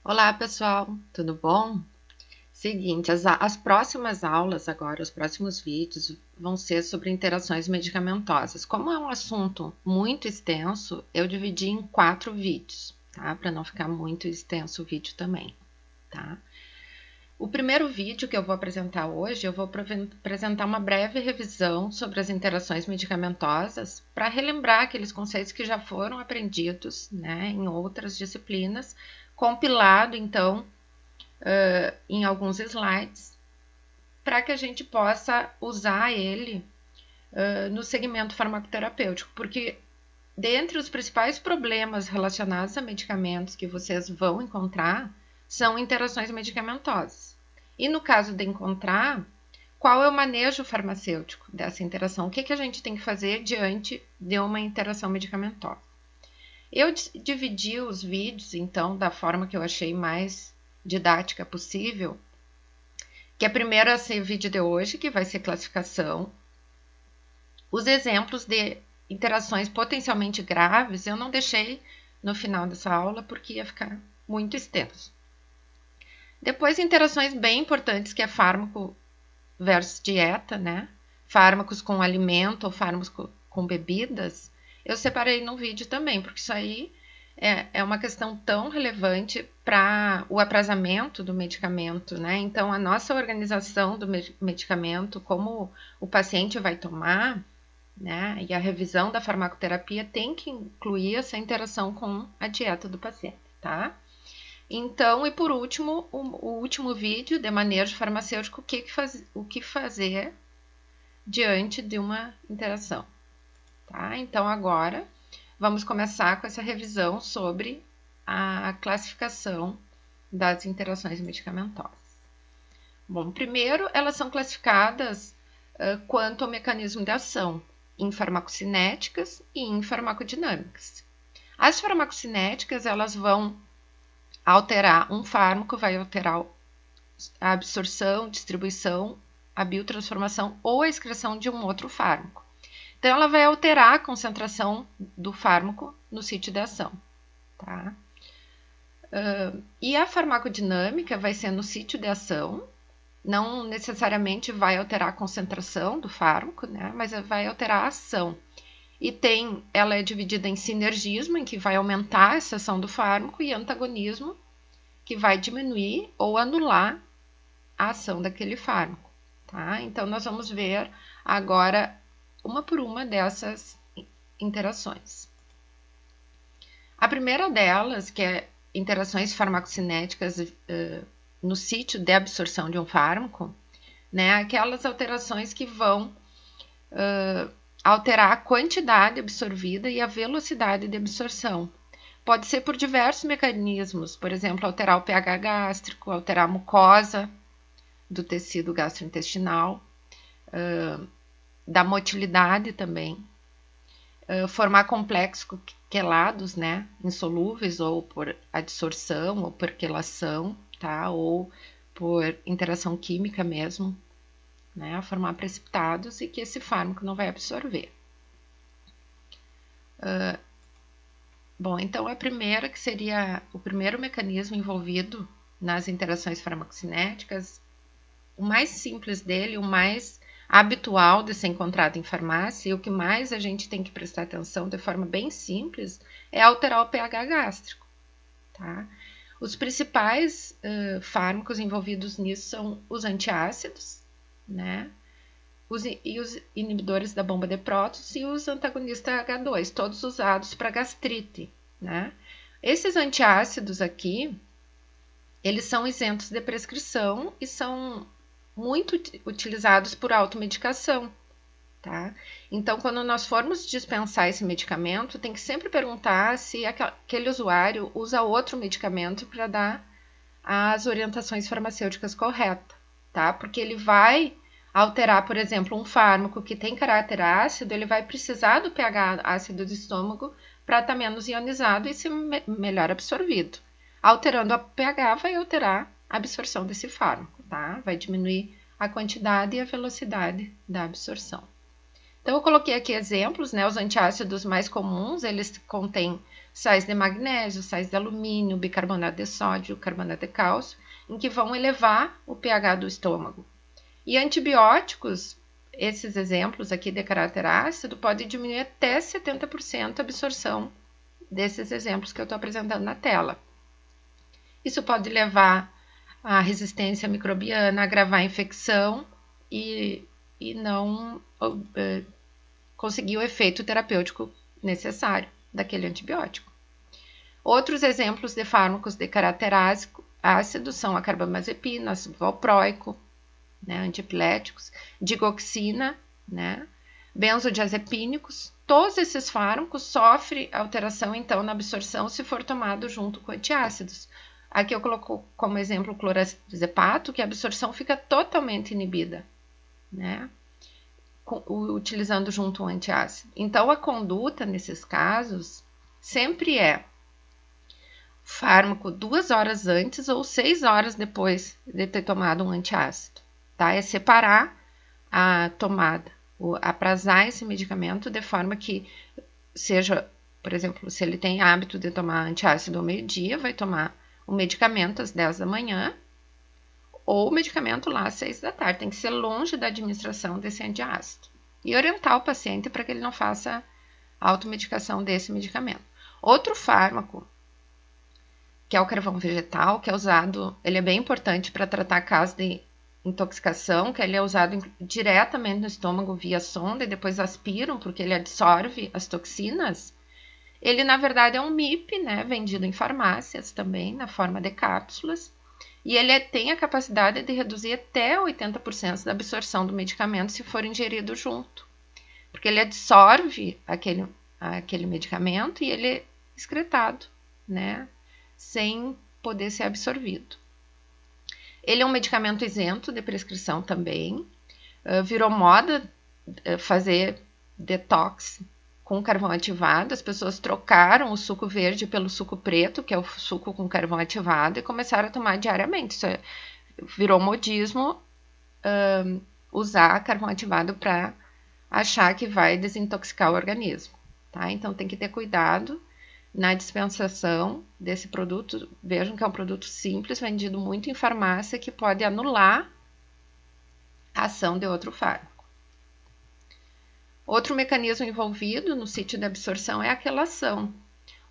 Olá, pessoal, tudo bom? Seguinte, as próximas aulas agora, os próximos vídeos vão ser sobre interações medicamentosas. Como é um assunto muito extenso, eu dividi em 4 vídeos, tá? Para não ficar muito extenso o vídeo também, tá? O primeiro vídeo que eu vou apresentar hoje, eu vou apresentar uma breve revisão sobre as interações medicamentosas para relembrar aqueles conceitos que já foram aprendidos, né, em outras disciplinas, compilado, então, em alguns slides, para que a gente possa usar ele no segmento farmacoterapêutico, porque dentre os principais problemas relacionados a medicamentos que vocês vão encontrar são interações medicamentosas. E no caso de encontrar, qual é o manejo farmacêutico dessa interação? O que a gente tem que fazer diante de uma interação medicamentosa? Eu dividi os vídeos, então, da forma que eu achei mais didática possível, que a primeira é ser o vídeo de hoje, que vai ser classificação. Os exemplos de interações potencialmente graves eu não deixei no final dessa aula, porque ia ficar muito extenso. Depois, interações bem importantes, que é fármaco versus dieta, né? Fármacos com alimento ou fármacos com bebidas, eu separei no vídeo também, porque isso aí é uma questão tão relevante para o aprazamento do medicamento, né? Então, a nossa organização do medicamento, como o paciente vai tomar, né? E a revisão da farmacoterapia tem que incluir essa interação com a dieta do paciente, tá? Então, e por último, o último vídeo de manejo farmacêutico, o que fazer diante de uma interação. Tá? Então, agora, vamos começar com essa revisão sobre a classificação das interações medicamentosas. Bom, primeiro, elas são classificadas quanto ao mecanismo de ação, em farmacocinéticas e em farmacodinâmicas. As farmacocinéticas, elas vão alterar um fármaco, vai alterar a absorção, distribuição, a biotransformação ou a excreção de um outro fármaco. Então, ela vai alterar a concentração do fármaco no sítio de ação, tá? E a farmacodinâmica vai ser no sítio de ação, não necessariamente vai alterar a concentração do fármaco, né? Mas vai alterar a ação. E ela é dividida em sinergismo, em que vai aumentar essa ação do fármaco, e antagonismo, que vai diminuir ou anular a ação daquele fármaco, tá? Então, nós vamos ver agora uma por uma dessas interações. A primeira delas, que é interações farmacocinéticas no sítio de absorção de um fármaco, né? Aquelas alterações que vão alterar a quantidade absorvida e a velocidade de absorção. Pode ser por diversos mecanismos, por exemplo, alterar o pH gástrico, alterar a mucosa do tecido gastrointestinal, da motilidade também, formar complexos quelados, né, insolúveis, ou por adsorção, ou por quelação, tá, ou por interação química mesmo, né, formar precipitados e que esse fármaco não vai absorver. Bom, então a primeira, que seria o primeiro mecanismo envolvido nas interações farmacocinéticas, o mais simples dele, o mais habitual de ser encontrado em farmácia, e o que mais a gente tem que prestar atenção de forma bem simples, é alterar o pH gástrico, tá? Os principais fármacos envolvidos nisso são os antiácidos, né? Os inibidores da bomba de prótons e os antagonistas H2, todos usados para gastrite, né? Esses antiácidos aqui, eles são isentos de prescrição e são muito utilizados por automedicação, tá? Então, quando nós formos dispensar esse medicamento, tem que sempre perguntar se aquele usuário usa outro medicamento para dar as orientações farmacêuticas corretas, tá? Porque ele vai alterar, por exemplo, um fármaco que tem caráter ácido, ele vai precisar do pH ácido do estômago para estar menos ionizado e ser melhor absorvido. Alterando o pH, vai alterar a absorção desse fármaco, tá? Vai diminuir a quantidade e a velocidade da absorção. Então, eu coloquei aqui exemplos, né? Os antiácidos mais comuns, eles contêm sais de magnésio, sais de alumínio, bicarbonato de sódio, carbonato de cálcio, em que vão elevar o pH do estômago. E antibióticos, esses exemplos aqui de caráter ácido, podem diminuir até 70% a absorção desses exemplos que eu estou apresentando na tela. Isso pode levar à resistência microbiana, agravar a infecção e não conseguir o efeito terapêutico necessário daquele antibiótico. Outros exemplos de fármacos de caráter ácido são a carbamazepina, ácido valproico, né, antiepiléticos, digoxina, né, benzodiazepínicos. Todos esses fármacos sofrem alteração, então, na absorção se for tomado junto com antiácidos. Aqui eu coloco como exemplo o clorazepato, que a absorção fica totalmente inibida, né, utilizando junto um antiácido. Então, a conduta nesses casos sempre é fármaco 2 horas antes ou 6 horas depois de ter tomado um antiácido. Tá? É separar a tomada, aprazar esse medicamento de forma que seja, por exemplo, se ele tem hábito de tomar antiácido ao meio-dia, vai tomar o medicamento às 10 da manhã ou o medicamento lá às 6 da tarde. Tem que ser longe da administração desse antiácido. E orientar o paciente para que ele não faça automedicação desse medicamento. Outro fármaco, que é o carvão vegetal, que é usado, ele é bem importante para tratar casos de intoxicação, que ele é usado diretamente no estômago via sonda e depois aspiram, porque ele absorve as toxinas. Ele, na verdade, é um MIP, né, vendido em farmácias também, na forma de cápsulas, e ele tem a capacidade de reduzir até 80% da absorção do medicamento se for ingerido junto, porque ele absorve aquele medicamento e ele é excretado, né, sem poder ser absorvido. Ele é um medicamento isento de prescrição também. Virou moda fazer detox com carvão ativado. As pessoas trocaram o suco verde pelo suco preto, que é o suco com carvão ativado, e começaram a tomar diariamente. Isso virou modismo, usar carvão ativado para achar que vai desintoxicar o organismo. Tá? Então tem que ter cuidado na dispensação desse produto. Vejam que é um produto simples, vendido muito em farmácia, que pode anular a ação de outro fármaco. Outro mecanismo envolvido no sítio de absorção é a quelação.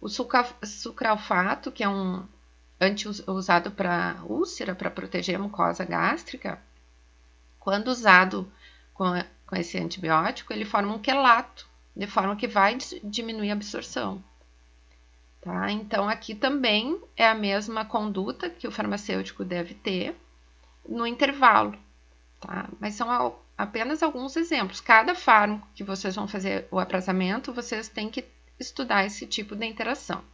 O sucralfato, que é um usado para úlcera, para proteger a mucosa gástrica, quando usado com esse antibiótico, ele forma um quelato, de forma que vai diminuir a absorção. Tá? Então, aqui também é a mesma conduta que o farmacêutico deve ter no intervalo. Tá? Mas são apenas alguns exemplos. Cada fármaco que vocês vão fazer o aprazamento, vocês têm que estudar esse tipo de interação.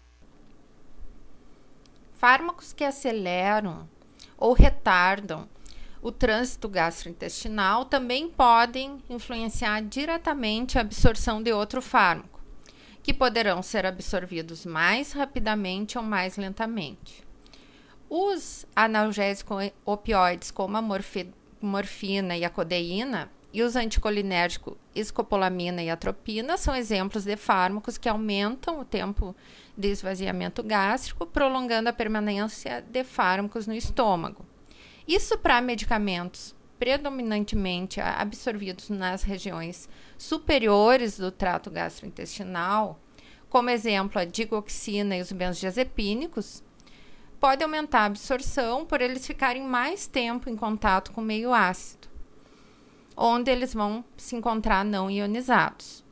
Fármacos que aceleram ou retardam o trânsito gastrointestinal também podem influenciar diretamente a absorção de outro fármaco, que poderão ser absorvidos mais rapidamente ou mais lentamente. Os analgésicos opioides, como a morfina e a codeína, e os anticolinérgicos escopolamina e atropina, são exemplos de fármacos que aumentam o tempo de esvaziamento gástrico, prolongando a permanência de fármacos no estômago. Isso para medicamentos predominantemente absorvidos nas regiões superiores do trato gastrointestinal, como exemplo a digoxina e os benzodiazepínicos, pode aumentar a absorção por eles ficarem mais tempo em contato com o meio ácido, onde eles vão se encontrar não ionizados.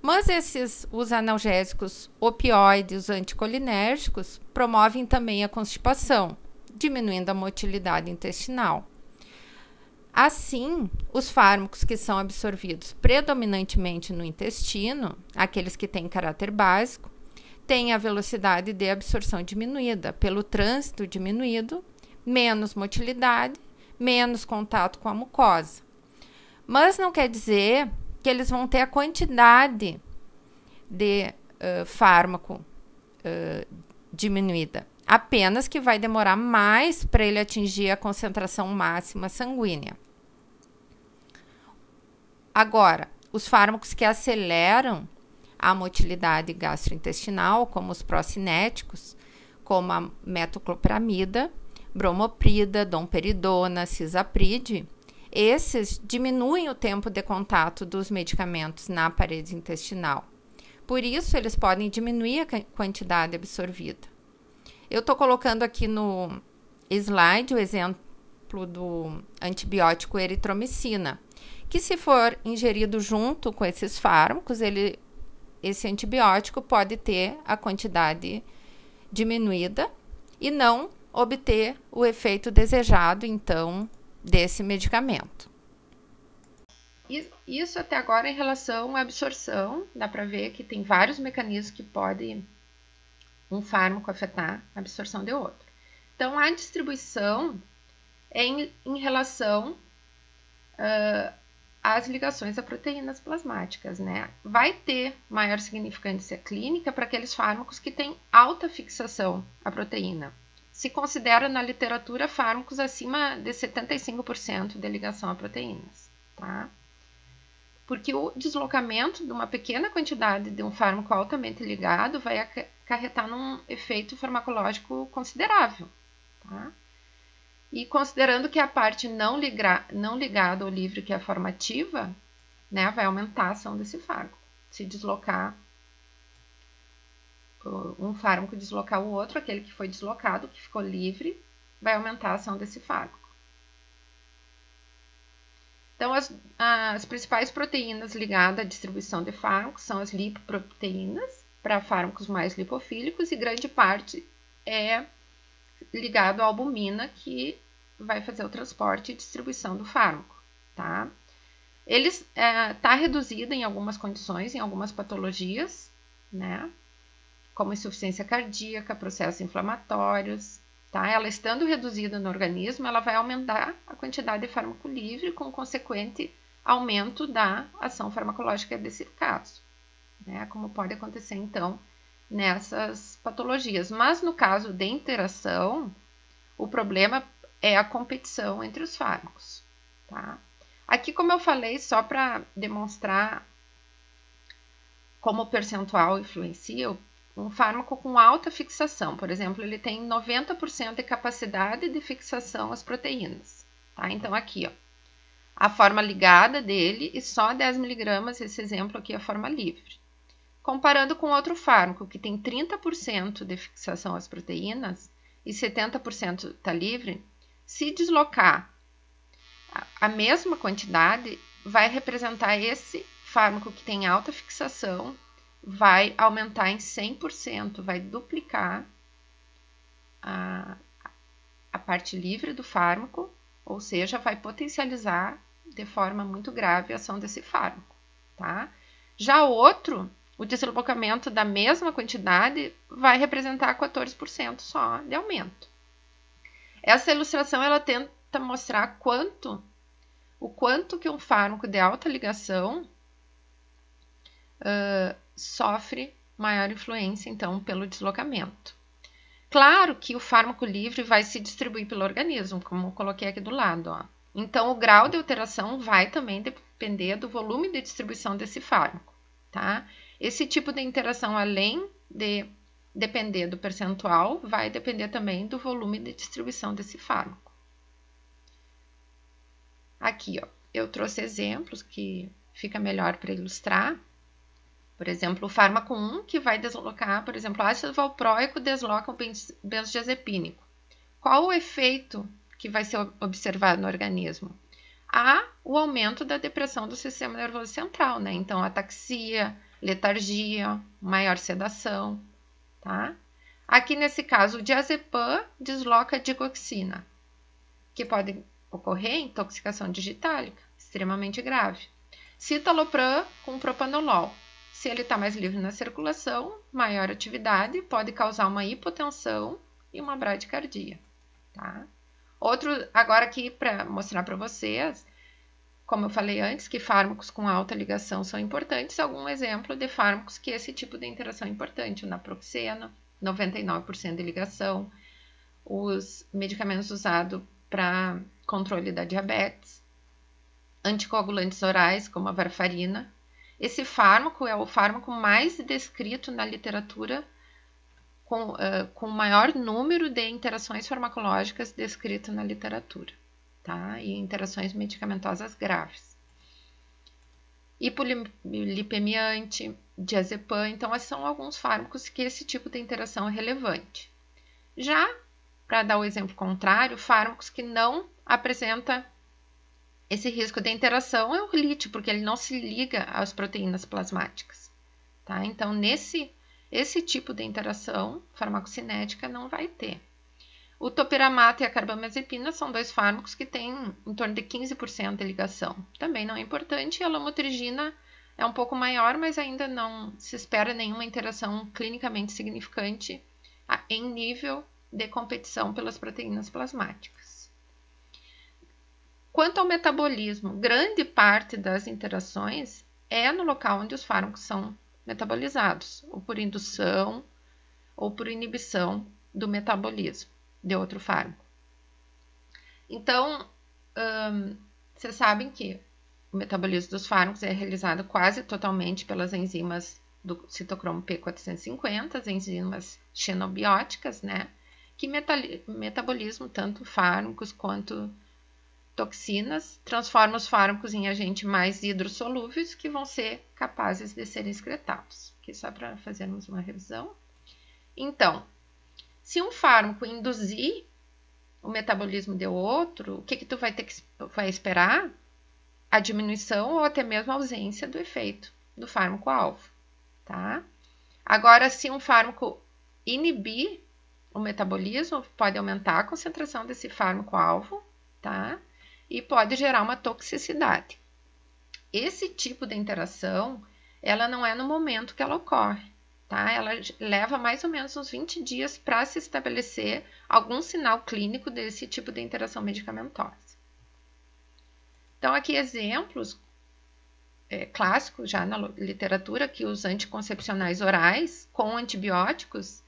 Mas os analgésicos opioides, os anticolinérgicos, promovem também a constipação, diminuindo a motilidade intestinal. Assim, os fármacos que são absorvidos predominantemente no intestino, aqueles que têm caráter básico, têm a velocidade de absorção diminuída pelo trânsito diminuído, menos motilidade, menos contato com a mucosa. Mas não quer dizer que eles vão ter a quantidade de fármaco diminuída. Apenas que vai demorar mais para ele atingir a concentração máxima sanguínea. Agora, os fármacos que aceleram a motilidade gastrointestinal, como os procinéticos, como a metoclopramida, bromoprida, domperidona, cisapride, esses diminuem o tempo de contato dos medicamentos na parede intestinal. Por isso, eles podem diminuir a quantidade absorvida. Eu estou colocando aqui no slide o exemplo do antibiótico eritromicina, que se for ingerido junto com esses fármacos, esse antibiótico pode ter a quantidade diminuída e não obter o efeito desejado, então, desse medicamento. Isso até agora em relação à absorção, dá para ver que tem vários mecanismos que podem um fármaco afetar a absorção de outro. Então, a distribuição é em relação às ligações a proteínas plasmáticas, né? Vai ter maior significância clínica para aqueles fármacos que têm alta fixação à proteína. Se considera na literatura fármacos acima de 75% de ligação a proteínas, tá? Porque o deslocamento de uma pequena quantidade de um fármaco altamente ligado vai acarretar num efeito farmacológico considerável, tá? E considerando que a parte não ligada ou livre, que é a forma ativa, né, vai aumentar a ação desse fármaco. Se deslocar um fármaco deslocar o outro, aquele que foi deslocado, que ficou livre, vai aumentar a ação desse fármaco. Então, as principais proteínas ligadas à distribuição de fármacos são as lipoproteínas, para fármacos mais lipofílicos, e grande parte é ligado à albumina, que vai fazer o transporte e distribuição do fármaco, tá? Ele está reduzido em algumas condições, em algumas patologias, né? Como insuficiência cardíaca, processos inflamatórios, tá? Ela estando reduzida no organismo, ela vai aumentar a quantidade de fármaco livre, com consequente aumento da ação farmacológica desse caso, né? Como pode acontecer, então, nessas patologias. Mas no caso de interação, o problema é a competição entre os fármacos, tá? Aqui, como eu falei, só para demonstrar como o percentual influencia, um fármaco com alta fixação, por exemplo, ele tem 90% de capacidade de fixação às proteínas, tá? Então, aqui, ó, a forma ligada dele e só 10 mg, esse exemplo aqui é a forma livre. Comparando com outro fármaco que tem 30% de fixação às proteínas e 70% está livre, se deslocar a mesma quantidade, vai representar esse fármaco que tem alta fixação, vai aumentar em 100%, vai duplicar a parte livre do fármaco, ou seja, vai potencializar de forma muito grave a ação desse fármaco, tá? Já outro, o deslocamento da mesma quantidade vai representar 14% só de aumento. Essa ilustração ela tenta mostrar o quanto que um fármaco de alta ligação sofre maior influência, então, pelo deslocamento. Claro que o fármaco livre vai se distribuir pelo organismo, como eu coloquei aqui do lado, ó. Então, o grau de alteração vai também depender do volume de distribuição desse fármaco, tá? Esse tipo de interação, além de depender do percentual, vai depender também do volume de distribuição desse fármaco. Aqui, ó, eu trouxe exemplos que fica melhor para ilustrar. Por exemplo, o fármaco 1, que vai deslocar, por exemplo, o ácido valproico desloca o benzodiazepínico. Qual o efeito que vai ser observado no organismo? Há o aumento da depressão do sistema nervoso central, né? Então, ataxia, letargia, maior sedação, tá? Aqui, nesse caso, o diazepam desloca a digoxina, que pode ocorrer intoxicação digitálica, extremamente grave. Citalopram com propanolol. Se ele está mais livre na circulação, maior atividade, pode causar uma hipotensão e uma bradicardia, tá? Outro, agora aqui para mostrar para vocês, como eu falei antes, que fármacos com alta ligação são importantes, algum exemplo de fármacos que esse tipo de interação é importante, o naproxeno, 99% de ligação, os medicamentos usados para controle da diabetes, anticoagulantes orais, como a varfarina, Esse fármaco é o fármaco mais descrito na literatura com maior número de interações farmacológicas descritas na literatura, tá? E interações medicamentosas graves. Hipolipemia antidiazepam, então esses são alguns fármacos que esse tipo de interação é relevante. Já, para dar o exemplo contrário, fármacos que não apresentam esse risco de interação é o lítio, porque ele não se liga às proteínas plasmáticas, tá? Então, esse tipo de interação farmacocinética não vai ter. O topiramato e a carbamazepina são dois fármacos que têm em torno de 15% de ligação. Também não é importante. A lamotrigina é um pouco maior, mas ainda não se espera nenhuma interação clinicamente significante em nível de competição pelas proteínas plasmáticas. Quanto ao metabolismo, grande parte das interações é no local onde os fármacos são metabolizados, ou por indução ou por inibição do metabolismo de outro fármaco. Então, vocês sabem que o metabolismo dos fármacos é realizado quase totalmente pelas enzimas do citocromo P450, as enzimas xenobióticas, né? Que metabolizam tanto fármacos quanto toxinas, transforma os fármacos em agentes mais hidrossolúveis que vão ser capazes de serem excretados. Aqui só para fazermos uma revisão. Então, se um fármaco induzir o metabolismo de outro, o que tu vai esperar? A diminuição ou até mesmo a ausência do efeito do fármaco-alvo, tá? Agora, se um fármaco inibir o metabolismo, pode aumentar a concentração desse fármaco-alvo, tá? E pode gerar uma toxicidade. Esse tipo de interação, ela não é no momento que ela ocorre, tá? Ela leva mais ou menos uns 20 dias para se estabelecer algum sinal clínico desse tipo de interação medicamentosa. Então, aqui exemplos clássicos já na literatura, que os anticoncepcionais orais com antibióticos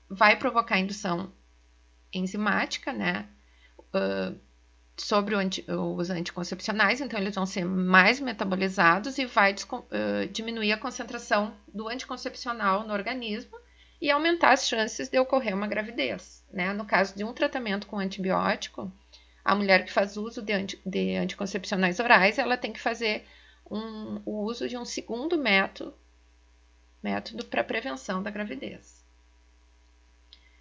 vai provocar indução enzimática, né? Sobre os anticoncepcionais, então eles vão ser mais metabolizados e vai diminuir a concentração do anticoncepcional no organismo e aumentar as chances de ocorrer uma gravidez, né? No caso de um tratamento com antibiótico, a mulher que faz uso de anticoncepcionais orais, ela tem que fazer o uso de um segundo método para prevenção da gravidez.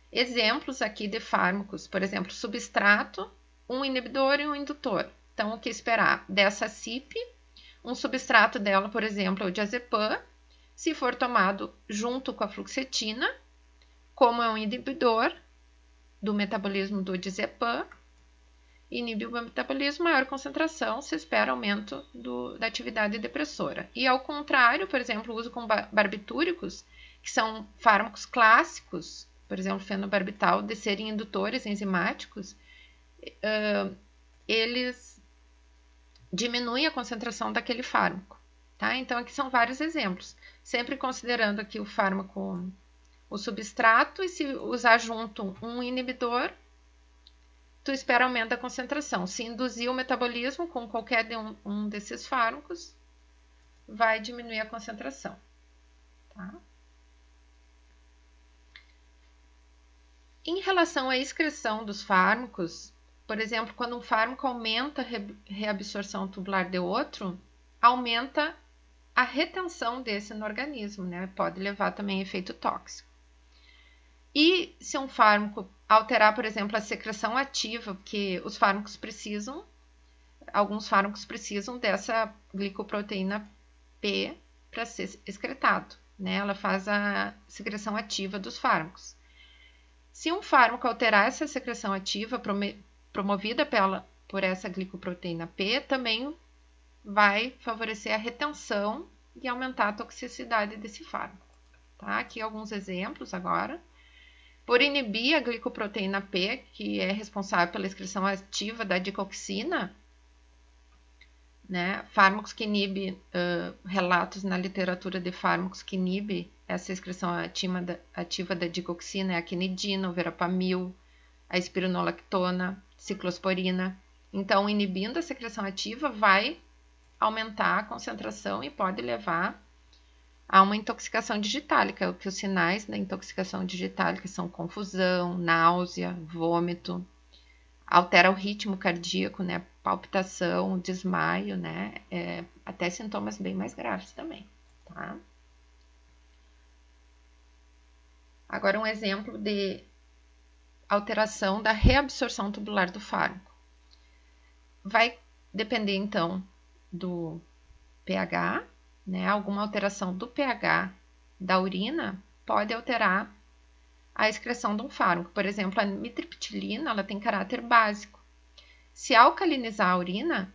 Exemplos aqui de fármacos, por exemplo, substrato, um inibidor e um indutor. Então, o que esperar dessa CYP? Um substrato dela, por exemplo, é o diazepam, se for tomado junto com a fluoxetina, como é um inibidor do metabolismo do diazepam, inibe o metabolismo, maior concentração, se espera aumento da atividade depressora. E ao contrário, por exemplo, o uso com barbitúricos, que são fármacos clássicos, por exemplo, fenobarbital, de serem indutores enzimáticos, eles diminuem a concentração daquele fármaco, tá? Então, aqui são vários exemplos, sempre considerando aqui o fármaco, o substrato, e se usar junto um inibidor, tu espera aumento da concentração. Se induzir o metabolismo com qualquer de um desses fármacos, vai diminuir a concentração, tá? Em relação à excreção dos fármacos, por exemplo, quando um fármaco aumenta a reabsorção tubular de outro, aumenta a retenção desse no organismo, né? Pode levar também a efeito tóxico. E se um fármaco alterar, por exemplo, a secreção ativa, porque os fármacos precisam, alguns fármacos precisam dessa glicoproteína P para ser excretado, né? Ela faz a secreção ativa dos fármacos. Se um fármaco alterar essa secreção ativa promovida por essa glicoproteína P, também vai favorecer a retenção e aumentar a toxicidade desse fármaco, tá? Aqui alguns exemplos agora. Por inibir a glicoproteína P, que é responsável pela excreção ativa da digoxina, né? Fármacos que inibem, relatos na literatura de fármacos que inibem essa excreção ativa da digoxina é a quinidina, o verapamil, a espironolactona, ciclosporina. Então, inibindo a secreção ativa, vai aumentar a concentração e pode levar a uma intoxicação digitálica, que os sinais da intoxicação digitálica são confusão, náusea, vômito, altera o ritmo cardíaco, né, palpitação, desmaio, né, até sintomas bem mais graves também, tá? Agora um exemplo de alteração da reabsorção tubular do fármaco. Vai depender então do pH, né? Alguma alteração do pH da urina pode alterar a excreção de um fármaco. Por exemplo, a mitriptilina, ela tem caráter básico. Se alcalinizar a urina,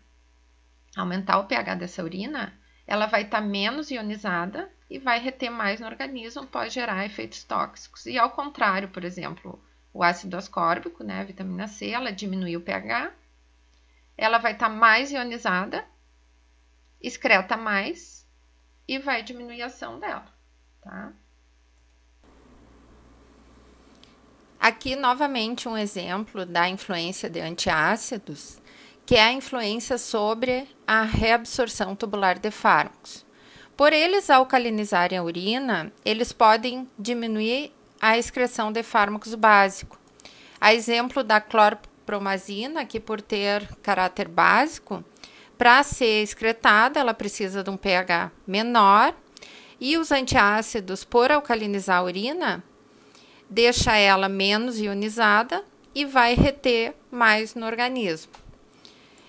aumentar o pH dessa urina, ela vai estar menos ionizada e vai reter mais no organismo, pode gerar efeitos tóxicos. E ao contrário, por exemplo, o ácido ascórbico, né, a vitamina C, ela diminui o pH, ela vai estar mais ionizada, excreta mais e vai diminuir a ação dela, tá? Aqui, novamente, um exemplo da influência de antiácidos, que é a influência sobre a reabsorção tubular de fármacos. Por eles alcalinizarem a urina, eles podem diminuir a excreção de fármacos básicos. A exemplo da clorpromazina, que por ter caráter básico, para ser excretada, ela precisa de um pH menor, e os antiácidos, por alcalinizar a urina, deixa ela menos ionizada e vai reter mais no organismo.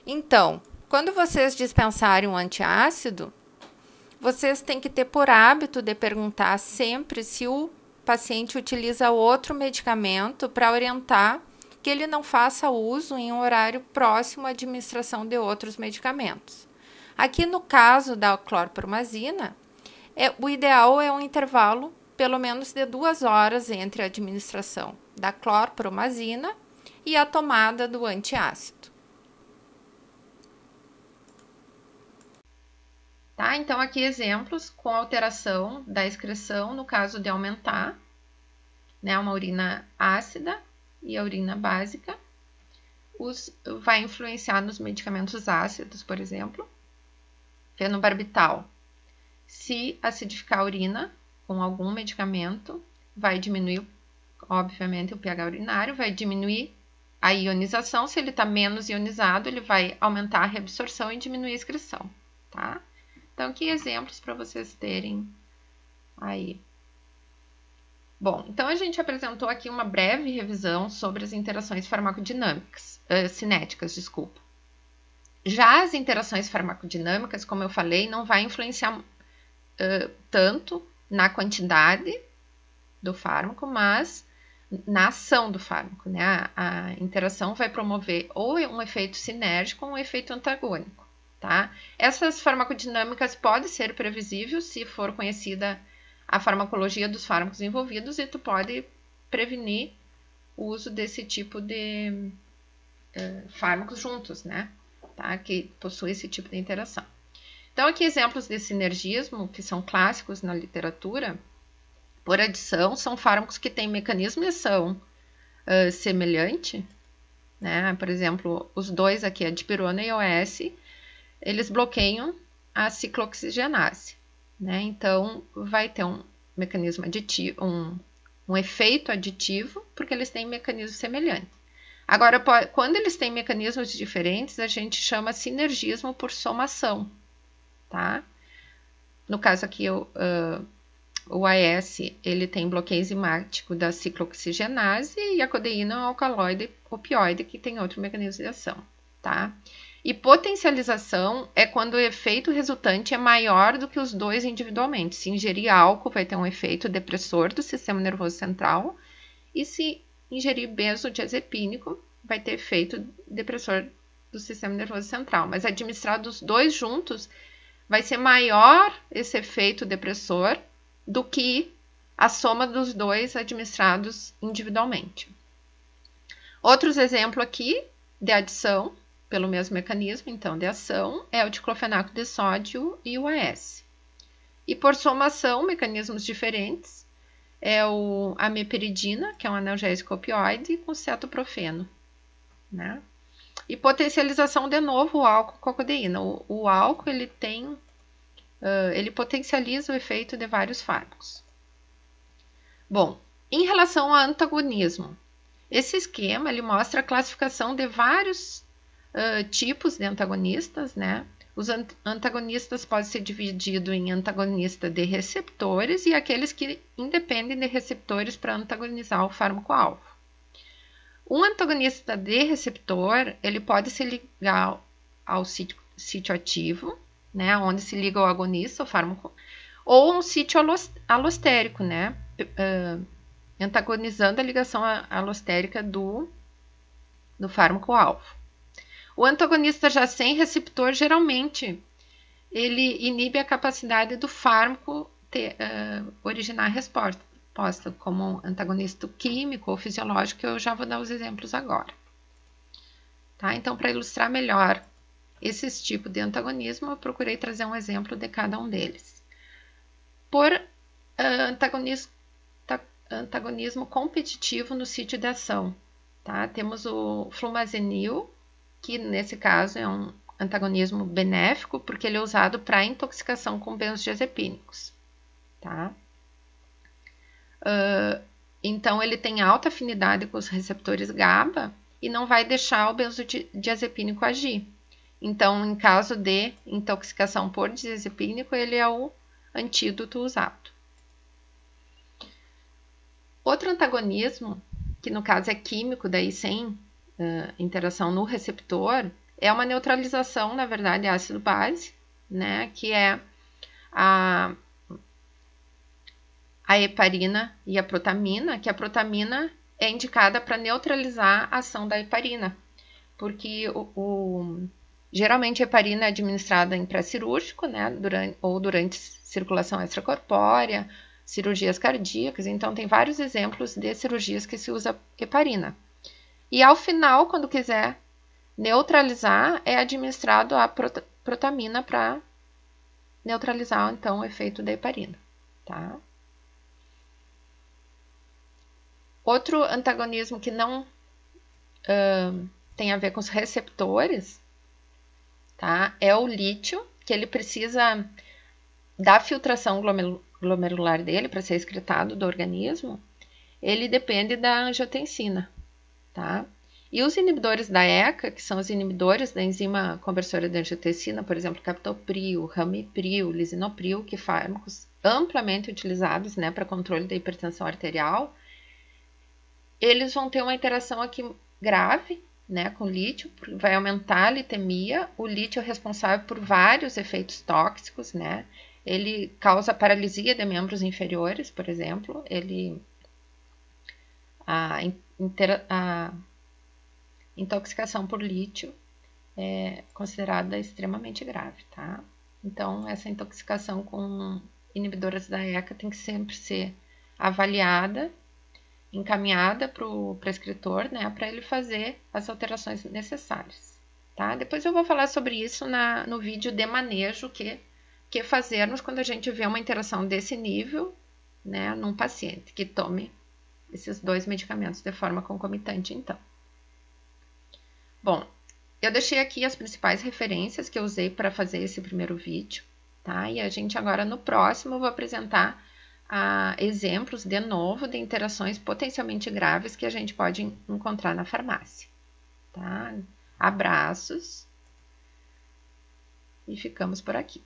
Então, quando vocês dispensarem um antiácido, vocês têm que ter por hábito de perguntar sempre se o paciente utiliza outro medicamento para orientar que ele não faça uso em um horário próximo à administração de outros medicamentos. Aqui no caso da clorpromazina, o ideal é um intervalo pelo menos de 2 horas entre a administração da clorpromazina e a tomada do antiácido. Tá? Então, aqui exemplos com alteração da excreção, no caso de aumentar, né, uma urina ácida e a urina básica, vai influenciar nos medicamentos ácidos, por exemplo, fenobarbital. Se acidificar a urina com algum medicamento, vai diminuir, obviamente, o pH urinário, vai diminuir a ionização. Se ele está menos ionizado, ele vai aumentar a reabsorção e diminuir a excreção, tá? Então, aqui exemplos para vocês terem aí. Bom, então a gente apresentou aqui uma breve revisão sobre as interações farmacodinâmicas, cinéticas, desculpa. Já as interações farmacodinâmicas, como eu falei, não vai influenciar tanto na quantidade do fármaco, mas na ação do fármaco, né? A interação vai promover ou um efeito sinérgico ou um efeito antagônico. Tá? Essas farmacodinâmicas podem ser previsíveis se for conhecida a farmacologia dos fármacos envolvidos e tu pode prevenir o uso desse tipo de fármacos juntos, né? Tá? Que possui esse tipo de interação. Então, aqui exemplos de sinergismo que são clássicos na literatura. Por adição, são fármacos que têm mecanismo de ação semelhante, né? Por exemplo, os dois aqui, a dipirona e a OS, eles bloqueiam a ciclooxigenase, né? Então, vai ter um mecanismo aditivo, um efeito aditivo, porque eles têm mecanismo semelhante. Agora, quando eles têm mecanismos diferentes, a gente chama sinergismo por somação, tá? No caso aqui, o AS, ele tem bloqueio enzimático da ciclooxigenase e a codeína é um alcaloide opioide que tem outro mecanismo de ação, tá? E potencialização é quando o efeito resultante é maior do que os dois individualmente. Se ingerir álcool, vai ter um efeito depressor do sistema nervoso central. E se ingerir benzodiazepínico, vai ter efeito depressor do sistema nervoso central. Mas administrado os dois juntos, vai ser maior esse efeito depressor do que a soma dos dois administrados individualmente. Outros exemplos aqui de adição pelo mesmo mecanismo, então, de ação, é o diclofenaco de sódio e o AS. E por somação, mecanismos diferentes, é a meperidina, que é um analgésico opioide, com cetoprofeno, né? E potencialização, de novo, o álcool com a codeína. O álcool, ele potencializa o efeito de vários fármacos. Bom, em relação ao antagonismo, esse esquema ele mostra a classificação de vários tipos de antagonistas, né? Os antagonistas podem ser divididos em antagonista de receptores e aqueles que independem de receptores para antagonizar o fármaco-alvo. Um antagonista de receptor, ele pode se ligar ao sítio ativo, né, onde se liga o agonista, o fármaco, ou um sítio alostérico, né, antagonizando a ligação alostérica do fármaco-alvo. O antagonista já sem receptor, geralmente, ele inibe a capacidade do fármaco originar resposta, como antagonista químico ou fisiológico, que eu já vou dar os exemplos agora. Tá? Então, para ilustrar melhor esses tipos de antagonismo, eu procurei trazer um exemplo de cada um deles. Por antagonismo competitivo no sítio de ação, tá? Temos o flumazenil, que nesse caso é um antagonismo benéfico, porque ele é usado para intoxicação com benzodiazepínicos, tá? Então, ele tem alta afinidade com os receptores GABA e não vai deixar o benzodiazepínico agir. Então, em caso de intoxicação por diazepínico, ele é o antídoto usado. Outro antagonismo, que no caso é químico, daí sem interação no receptor, é uma neutralização, na verdade, ácido-base, né, que é a heparina e a protamina, que a protamina é indicada para neutralizar a ação da heparina, porque geralmente a heparina é administrada em pré-cirúrgico, né, durante circulação extracorpórea, cirurgias cardíacas, então tem vários exemplos de cirurgias que se usa heparina. E ao final, quando quiser neutralizar, é administrado a protamina para neutralizar, então, o efeito da heparina, tá? Outro antagonismo que não tem a ver com os receptores, tá? É o lítio, que ele precisa da filtração glomerular dele para ser excretado do organismo. Ele depende da angiotensina, tá? E os inibidores da ECA, que são os inibidores da enzima conversora de angiotensina, por exemplo, captopril, ramipril, lisinopril, que fármacos amplamente utilizados, né, para controle da hipertensão arterial, eles vão ter uma interação aqui grave, né, com lítio, vai aumentar a litemia. O lítio é responsável por vários efeitos tóxicos, né? Ele causa paralisia de membros inferiores, por exemplo. A intoxicação por lítio é considerada extremamente grave, tá? Então, essa intoxicação com inibidoras da ECA tem que sempre ser avaliada, encaminhada para o prescritor, né, para ele fazer as alterações necessárias, tá? Depois eu vou falar sobre isso no vídeo de manejo que fazermos quando a gente vê uma interação desse nível, né, num paciente que tome esses dois medicamentos de forma concomitante, então. Bom, eu deixei aqui as principais referências que eu usei para fazer esse primeiro vídeo, tá? E a gente agora no próximo eu vou apresentar exemplos de novo de interações potencialmente graves que a gente pode encontrar na farmácia, tá? Abraços e ficamos por aqui.